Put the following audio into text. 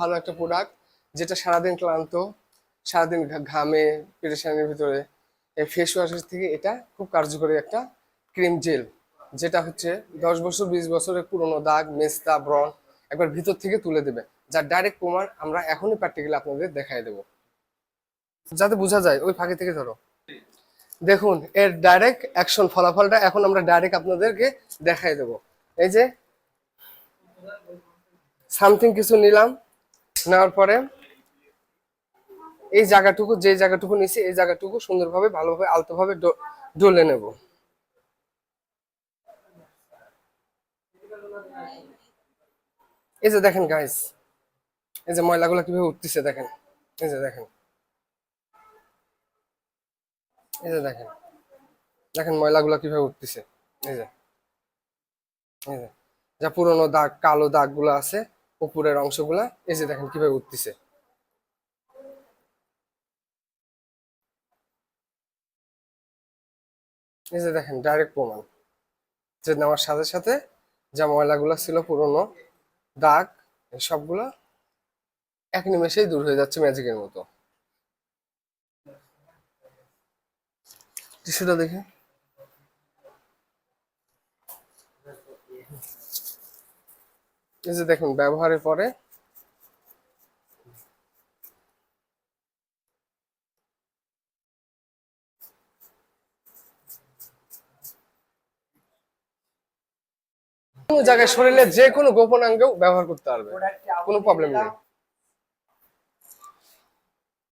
ভালো একটা প্রোডাক্ট, যেটা সারাদিন ক্লান্ত, সারাদিন ঘামে পেরেশানির ভিতরে, এই ফেস ওয়াশের থেকে এটা খুব কার্যকরী একটা ক্রিম জেল, যেটা হচ্ছে 10 বছর 20 বছরের পুরনো দাগ, মেস্তা, ব্রণ একবার ভিতর থেকে তুলে দেবে, যার ডাইরেক্ট প্রমাণ আমরা এখনই প্র্যাকটিক্যালি আপনাদের দেখাই দেবো, যাতে বোঝা যায়। ওই ফাঁকে থেকে ধরো, দেখুন এর ডাইরেক্ট অ্যাকশন ফলাফলটা এখন আমরা ডাইরেক্ট আপনাদেরকে দেখাই দেবো। এই যে সামথিং কিছু নিলাম, নেওয়ার পরে এই জায়গাটুকু, যে জায়গাটুকু নিছি এই জায়গাটুকু সুন্দরভাবে ভালোভাবে আলতোভাবে ডলে নেব। এই যে দেখেন গাইস, এই যে ময়লাগুলো কিভাবে উঠতেছে দেখেন, এই যে দেখেন, এই যে দেখেন, দেখেন ময়লাগুলো কিভাবে উঠতেছে, এই যে, এই যে যা পুরোনো দাগ, কালো দাগ গুলো আছে উপরের অংশগুলা, এই যে দেখেন কিভাবে উঠতেছে। এই যে দেখেন ডাইরেক্ট প্রমাণ যে নেওয়ার সাথে সাথে যা ময়লাগুলো ছিল, পুরোনো দাগ, এই সবগুলা এক নিমেষেই দূর হয়ে যাচ্ছে ম্যাজিকের মতো। টিস্যুটা দেখে, এই যে দেখুন ব্যবহারের পরে কোনো জায়গায় শরীরের যে কোনো গোপনাঙ্গেও ব্যবহার করতে পারবে, কোনো প্রবলেম নেই।